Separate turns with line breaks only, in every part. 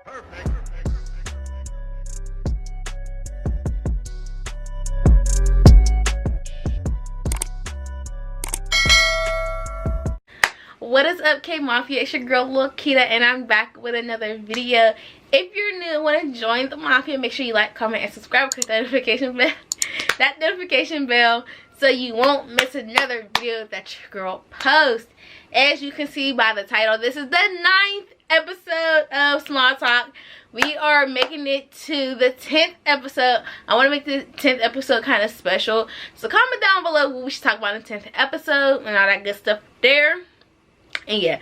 What is up, K Mafia? It's your girl Lil Keita, and I'm back with another video. If you're new and want to join the Mafia, make sure you like, comment, and subscribe. Click that notification bell so you won't miss another video that your girl posts. As you can see by the title, this is the 9th episode of Small Talk. We are making it to the 10th episode. I want to make the 10th episode kind of special. So comment down below what we should talk about in the 10th episode and all that good stuff there. And yeah,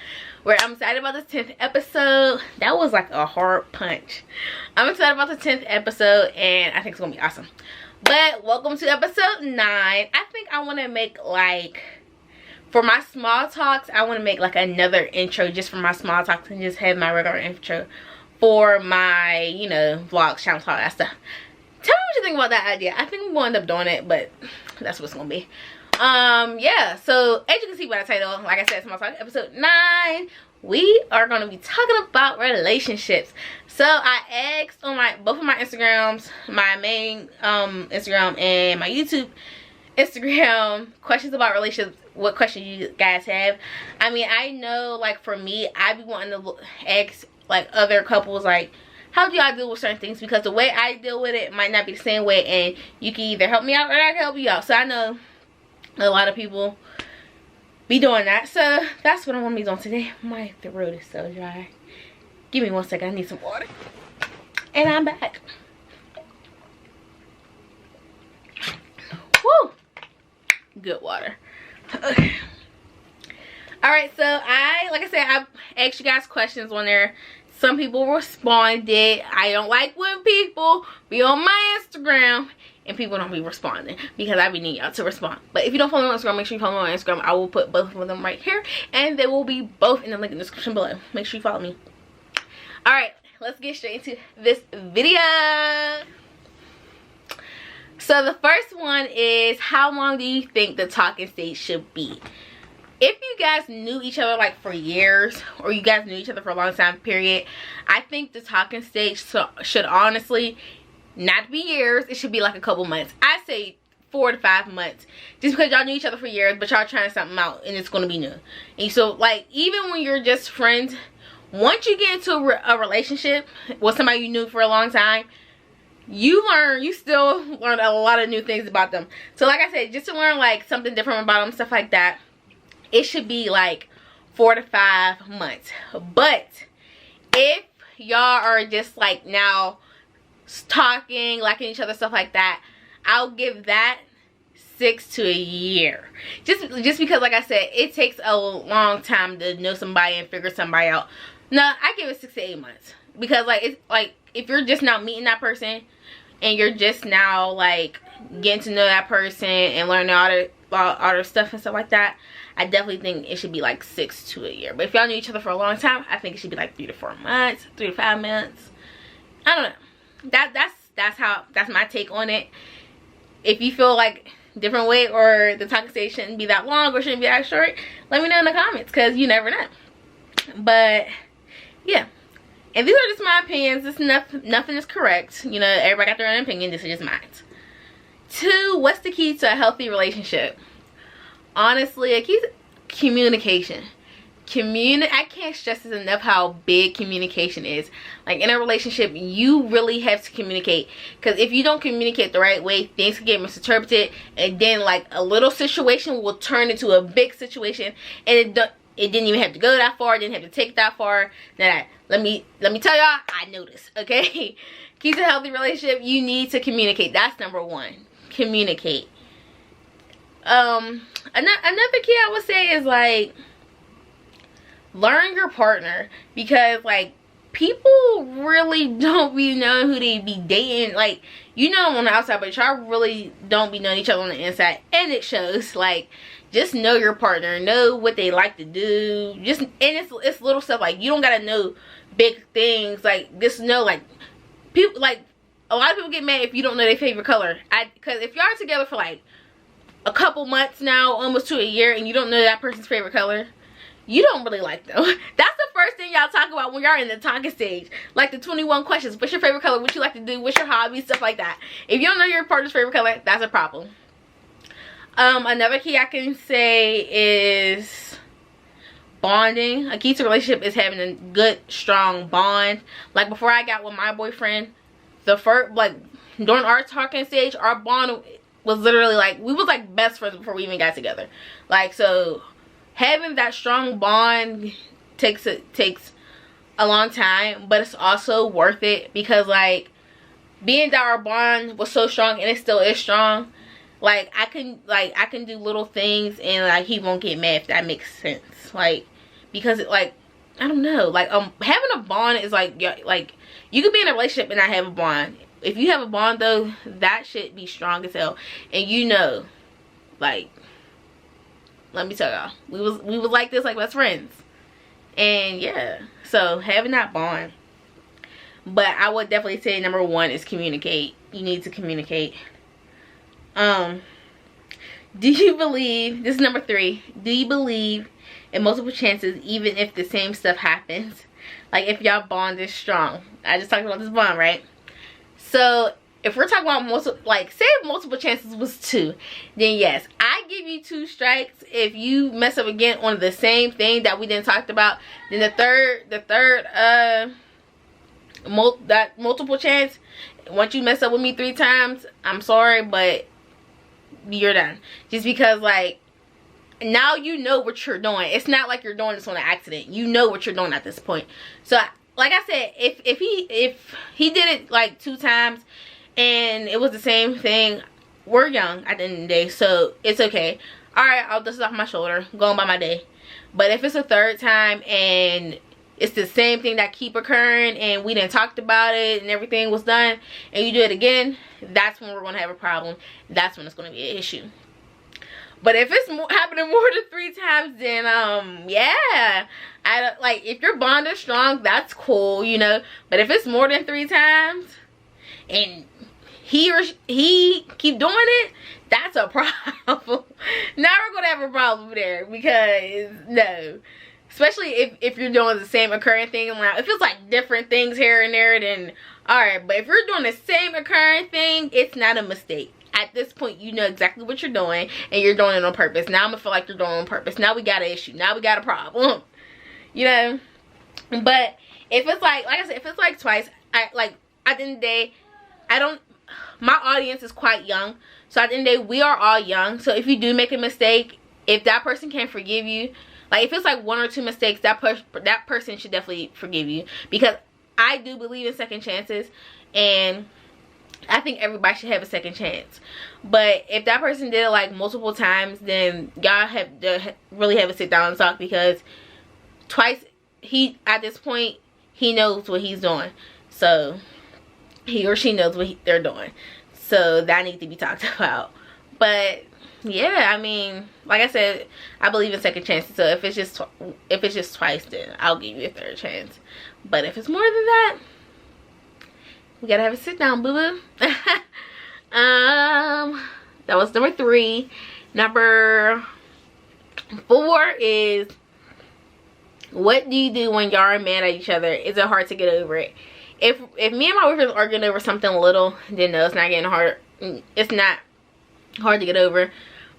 I'm excited about this 10th episode. That was like a hard punch. I'm excited about the 10th episode, and I think it's gonna be awesome. But welcome to episode 9. I think I want to make, like, for my small talks, I want to make like another intro just for my small talks and just have my regular intro for my, you know, vlogs, channel talk, that stuff. Tell me what you think about that idea. I think I'm gonna end up doing it, but that's what it's gonna be. Yeah, so as you can see by the title, like I said, Small Talk episode 9, we are going to be talking about relationships. So I asked on both of my Instagrams, my main Instagram and my YouTube Instagram, questions about relationships. What questions you guys have. I mean, I know, like, for me, I be wanting to ask like other couples, like, how do y'all deal with certain things, because the way I deal with it might not be the same way, and you can either help me out or I can help you out. So I know a lot of people be doing that, so that's what I want to be doing today. My throat is so dry. Give me 1 second, I need some water. And I'm back. Woo! Good water. Okay. Alright, so like I said, I asked you guys questions on there. Some people responded. I don't like when people be on my Instagram and people don't be responding, because I be needing y'all to respond. But if you don't follow me on Instagram, make sure you follow me on Instagram. I will put both of them right here, and they will be both in the link in the description below. Make sure you follow me. Alright, let's get straight into this video. So the first one is, how long do you think the talking stage should be? If you guys knew each other like for years, or you guys knew each other for a long time period, I think the talking stage should honestly not be years. It should be like a couple months. I say 4 to 5 months, just because y'all knew each other for years, but y'all trying something out and it's going to be new. And so, like, even when you're just friends, once you get into a relationship with somebody you knew for a long time, you still learn a lot of new things about them. So like I said, just to learn like something different about them, stuff like that, it should be like 4 to 5 months. But if y'all are just like now talking, liking each other, stuff like that, I'll give that 6 to a year. Just because, like I said, it takes a long time to know somebody and figure somebody out. No, I give it 6 to 8 months, because like, it's like, if you're just now meeting that person and you're just now like getting to know that person and learning all their stuff and stuff like that, I definitely think it should be like 6 to a year. But if y'all knew each other for a long time, I think it should be like 3 to 4 months, 3 to 5 months. I don't know. That's my take on it. If you feel like different way, or the talking stage shouldn't be that long or shouldn't be that short, let me know in the comments, because you never know. But yeah, and these are just my opinions. This nothing is correct. You know, everybody got their own opinion. This is just mine. 2, what's the key to a healthy relationship? Honestly, a key is communication. I can't stress this enough how big communication is. Like, in a relationship, you really have to communicate, because if you don't communicate the right way, things can get misinterpreted, and then like a little situation will turn into a big situation, and it didn't even have to go that far. It didn't have to take that far. Now, let me tell y'all, I know this, okay? Key to a healthy relationship, you need to communicate. That's number 1. Communicate. Another key I would say is, like, learn your partner, because like people really don't be knowing who they be dating. Like, you know them on the outside, but y'all really don't be knowing each other on the inside, and it shows. Like, just know your partner, know what they like to do. And it's little stuff, like, you don't gotta know big things. Like, just know, like, people, like, a lot of people get mad if you don't know their favorite color. Because if y'all are together for like a couple months now, almost to a year, and you don't know that person's favorite color, you don't really like them. That's the first thing y'all talk about when y'all in the talking stage. Like the 21 questions. What's your favorite color? What you like to do? What's your hobby? Stuff like that. If you don't know your partner's favorite color, that's a problem. Another key I can say is bonding. A key to a relationship is having a good, strong bond. Like before I got with my boyfriend, the first, like during our talking stage, our bond was literally like, we was like best friends before we even got together. Like, so having that strong bond takes a long time, but it's also worth it, because like being that our bond was so strong and it still is strong, like I can do little things and like he won't get mad, if that makes sense. Like, because it, like, I don't know, like having a bond is like you could be in a relationship and not have a bond. If you have a bond though, that should be strong as hell. And you know, like, let me tell y'all, we was like this, like best friends. And yeah, so having that bond. But I would definitely say number one is communicate. You need to communicate. Do you believe, this is number 3, do you believe in multiple chances even if the same stuff happens? Like if y'all bond is strong. I just talked about this bond, right? So if we're talking about multiple, like say if multiple chances was 2, then yes, I give you 2 strikes. If you mess up again on the same thing that we didn't talk about, then the third multiple chance, once you mess up with me 3 times, I'm sorry, but you're done. Just because like now you know what you're doing. It's not like you're doing this on an accident. You know what you're doing at this point. So like I said, if he did it like 2 times and it was the same thing, we're young at the end of the day, so it's okay. Alright, I'll dust it off my shoulder, go on by my day. But if it's a 3rd time and it's the same thing that keep occurring and we done talked about it and everything was done, and you do it again, that's when we're going to have a problem. That's when it's going to be an issue. But if it's happening more than 3 times, then yeah, I don't, like, if your bond is strong, that's cool, you know. But if it's more than 3 times and he keep doing it, that's a problem. Now we're gonna have a problem there, because no, especially if you're doing the same occurring thing. Like if it's like different things here and there, then all right. But if you're doing the same occurring thing, it's not a mistake. At this point, you know exactly what you're doing, and you're doing it on purpose. Now I'm gonna feel like you're doing it on purpose. Now we got an issue. Now we got a problem. You know. But if it's like I said, if it's like twice, at the end of the day, my audience is quite young, so at the end of the day, we are all young. So if you do make a mistake, if that person can't forgive you, like if it's like 1 or 2 mistakes, that person should definitely forgive you, because I do believe in second chances, and I think everybody should have a second chance. But if that person did it like multiple times, then y'all have to really have a sit down and talk, because twice, at this point, he knows what he's doing. So he or she knows what they're doing. So that needs to be talked about. But yeah, I mean, like I said, I believe in second chances. So if it's just twice, then I'll give you a 3rd chance. But if it's more than that, we gotta have a sit down, boo boo. That was number 3. Number 4 is, what do you do when y'all are mad at each other? Is it hard to get over it? If me and my boyfriend are arguing over something little, then no, it's not getting hard. It's not hard to get over.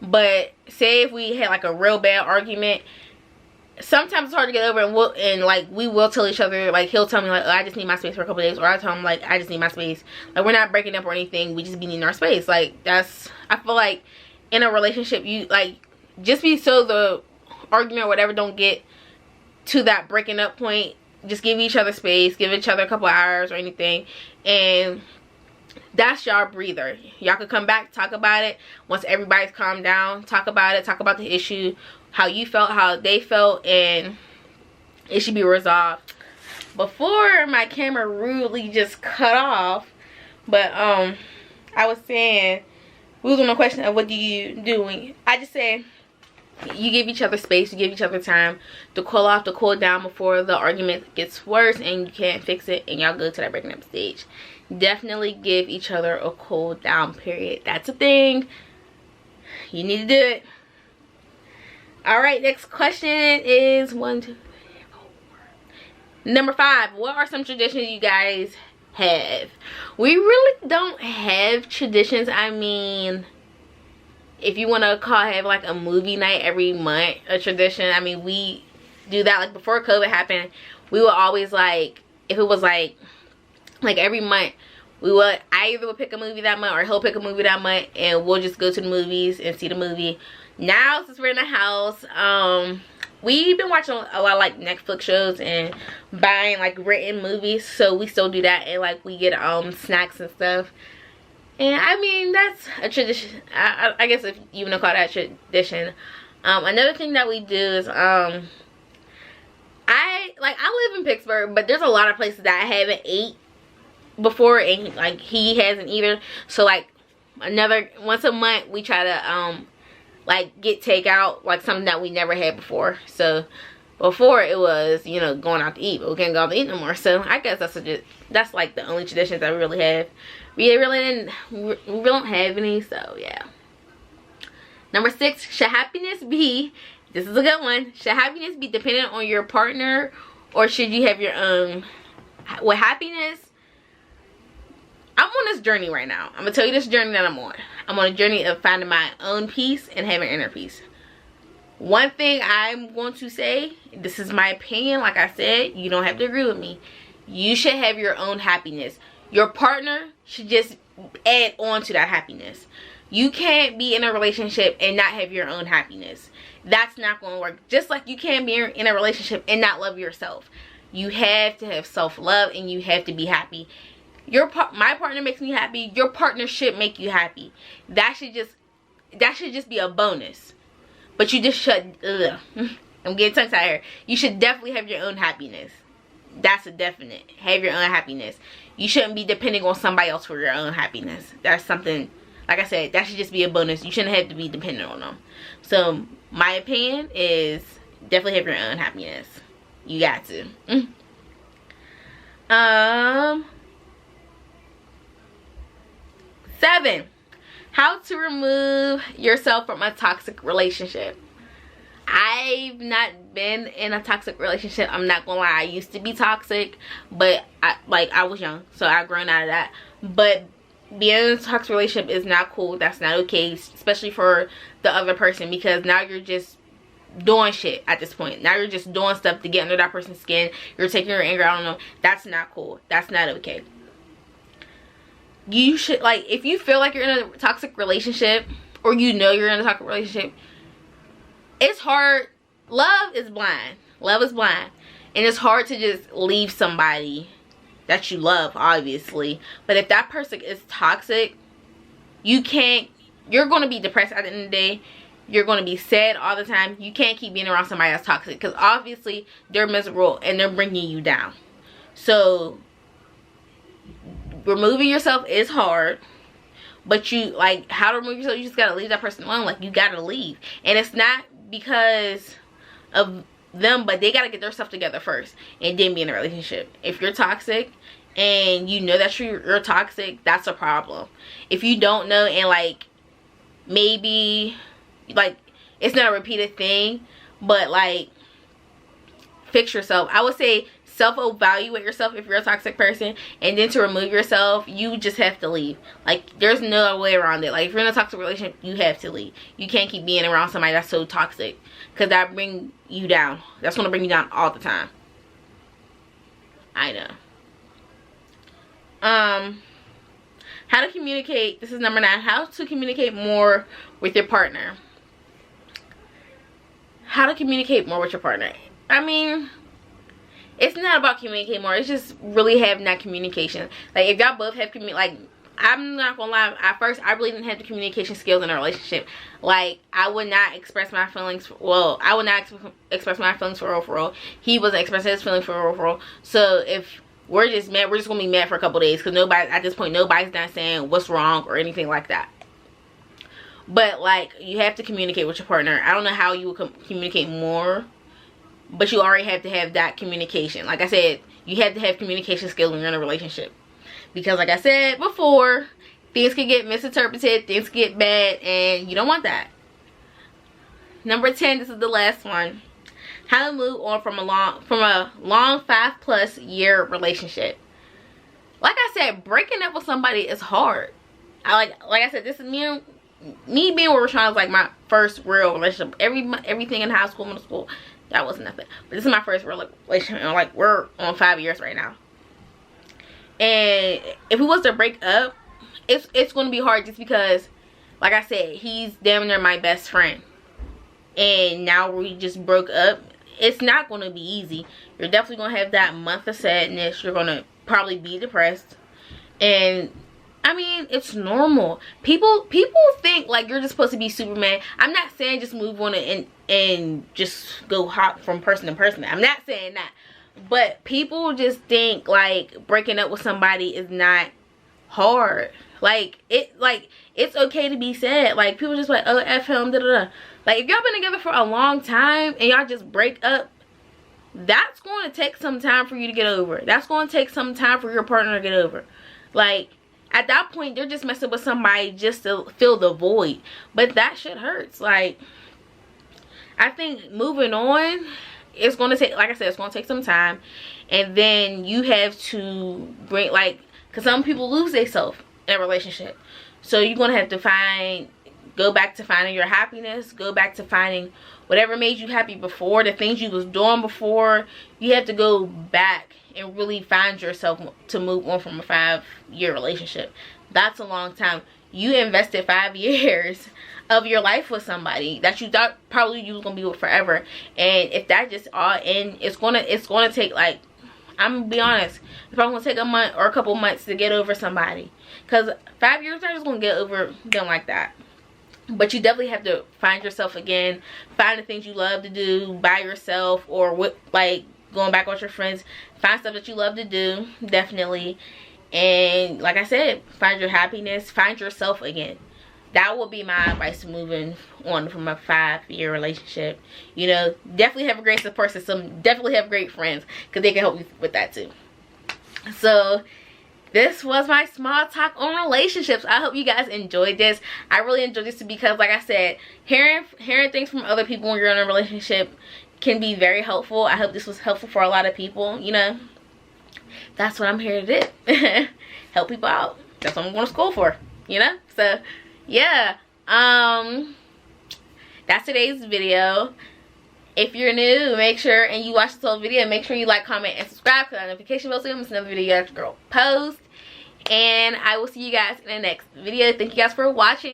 But say if we had like a real bad argument, sometimes it's hard to get over, and we will tell each other, like he'll tell me like, oh, I just need my space for a couple days, or I tell him like, I just need my space. Like we're not breaking up or anything, we just be needing our space. Like that's, I feel like in a relationship, you like just be so the argument or whatever don't get to that breaking up point. Just give each other space, give each other a couple hours or anything, and that's y'all breather. Y'all could come back, talk about it once everybody's calmed down, talk about it, talk about the issue, how you felt, how they felt, and it should be resolved. Before my camera rudely just cut off, but I was saying, we was on a question of what do you do when, I just said, you give each other space, you give each other time to cool off, to cool down before the argument gets worse and you can't fix it and y'all go to that breaking up stage. Definitely give each other a cool down period. That's a thing. You need to do it. All right, next question is number 5. What are some traditions you guys have? We really don't have traditions. I mean, if you want to have like a movie night every month, a tradition, I mean, we do that. Like before COVID happened, we would always like, if it was like every month, I either would pick a movie that month or he'll pick a movie that month, and we'll just go to the movies and see the movie. Now since we're in the house, we've been watching a lot of like Netflix shows and buying like written movies, so we still do that, and like we get snacks and stuff. And I mean, that's a tradition. I guess if you want to call that tradition. Another thing that we do is I live in Pittsburgh, but there's a lot of places that I haven't ate before, and like he hasn't either. So like once a month we try to like get takeout, like something that we never had before. So before it was, you know, going out to eat, but we can't go out to eat no more. So I guess that's like the only traditions that we really have. We really don't have any. So yeah. Number 6, should happiness be, this is a good one, should happiness be dependent on your partner, or should you have your own? With happiness, I'm on this journey right now. I'm gonna tell you this journey that I'm on. I'm on a journey of finding my own peace and having inner peace. One thing I'm going to say, this is my opinion, like I said, you don't have to agree with me. You should have your own happiness. Your partner should just add on to that happiness. You can't be in a relationship and not have your own happiness. That's not going to work. Just like you can't be in a relationship and not love yourself. You have to have self-love, and you have to be happy. My partner makes me happy. Your partner should make you happy. That should just be a bonus. But you just should, I'm getting tongue tied here. You should definitely have your own happiness. That's a definite. Have your own happiness. You shouldn't be depending on somebody else for your own happiness. That's something, like I said, that should just be a bonus. You shouldn't have to be dependent on them. So my opinion is definitely have your own happiness. You got to. 7, how to remove yourself from a toxic relationship. I've not been in a toxic relationship. I'm not gonna lie, I used to be toxic, but I was young, so I've grown out of that. But being in a toxic relationship is not cool. That's not okay, especially for the other person, because now you're just doing shit at this point. Now you're just doing stuff to get under that person's skin. You're taking your anger out on them. That's not cool. That's not okay. You should, like, if you feel like you're in a toxic relationship, or you know you're in a toxic relationship, it's hard. Love is blind. Love is blind. And it's hard to just leave somebody that you love, obviously. But if that person is toxic, you're going to be depressed at the end of the day. You're going to be sad all the time. You can't keep being around somebody that's toxic, because obviously they're miserable and they're bringing you down. So removing yourself is hard, but how to remove yourself, you just gotta leave that person alone. Like, you gotta leave. And it's not because of them, but they gotta get their stuff together first and then be in a relationship. If you're toxic and you know that you're toxic, that's a problem. If you don't know, and like maybe like it's not a repeated thing, but like fix yourself. I would say self-evaluate yourself if you're a toxic person, and then to remove yourself, you just have to leave. Like, there's no way around it. Like, if you're in a toxic relationship, you have to leave. You can't keep being around somebody that's so toxic, because that bring you down. That's going to bring you down all the time. I know. How to communicate. This is number 9. How to communicate more with your partner. How to communicate more with your partner. I mean, it's not about communicating more. It's just really having that communication. Like, if y'all both have I'm not gonna lie, at first I really didn't have the communication skills in a relationship. Like, I would not express my feelings. Well, I would not express my feelings for real. He wasn't expressing his feelings for real. So if we're just mad, we're just gonna be mad for a couple days, because nobody at this point, nobody's not saying what's wrong or anything like that. But like, you have to communicate with your partner. I don't know how you would communicate more, but you already have to have that communication. Like I said, you have to have communication skills when you're in a relationship. Because like I said before, things can get misinterpreted, things get bad, and you don't want that. Number 10, this is the last one. How to move on from a long 5+ year relationship. Like I said, breaking up with somebody is hard. Like I said, this is me being with Rashawn is like my first real relationship. Everything in high school, middle school, that was nothing. But this is my first real relationship, and like we're on 5 years right now. And if we was to break up, it's going to be hard just because, like I said, he's damn near my best friend. And now we just broke up. It's not going to be easy. You're definitely going to have that month of sadness. You're going to probably be depressed. And I mean, it's normal. People think like you're just supposed to be Superman. I'm not saying just move on and just go hop from person to person. I'm not saying that. But people just think like breaking up with somebody is not hard. Like it's okay to be sad. Like people just like, oh, F him, da da da. Like if y'all been together for a long time and y'all just break up, that's going to take some time for you to get over. That's going to take some time for your partner to get over. Like at that point, they're just messing with somebody just to fill the void. But that shit hurts. Like I think moving on, it's going to take, like I said, it's going to take some time. And then you have to bring, like, because some people lose themselves in a relationship. So you're going to have to go back to finding your happiness. Go back to finding whatever made you happy before. The things you was doing before. You have to go back and really find yourself to move on from a 5-year relationship. That's a long time. You invested 5 years of your life with somebody that you thought probably you was gonna be with forever, and if that just all in, it's gonna take, like, I'm gonna be honest, it's probably gonna take a month or a couple months to get over somebody, because 5 years are just gonna get over them like that. But you definitely have to find yourself again, find the things you love to do by yourself, or with, like, going back with your friends. Find stuff that you love to do, definitely. And like I said, find your happiness, find yourself again. That would be my advice moving on from a 5-year relationship. You know, definitely have a great support system. Definitely have great friends, because they can help you with that too. So this was my small talk on relationships. I hope you guys enjoyed this. I really enjoyed this because, like I said, hearing things from other people when you're in a relationship can be very helpful. I hope this was helpful for a lot of people. You know, that's what I'm here to do. Help people out. That's what I'm going to school for, you know. So yeah, that's today's video. If you're new, make sure, and you watch this whole video, make sure you like, comment, and subscribe, because notification bell so you don't miss another video your girl post. And I will see you guys in the next video. Thank you guys for watching.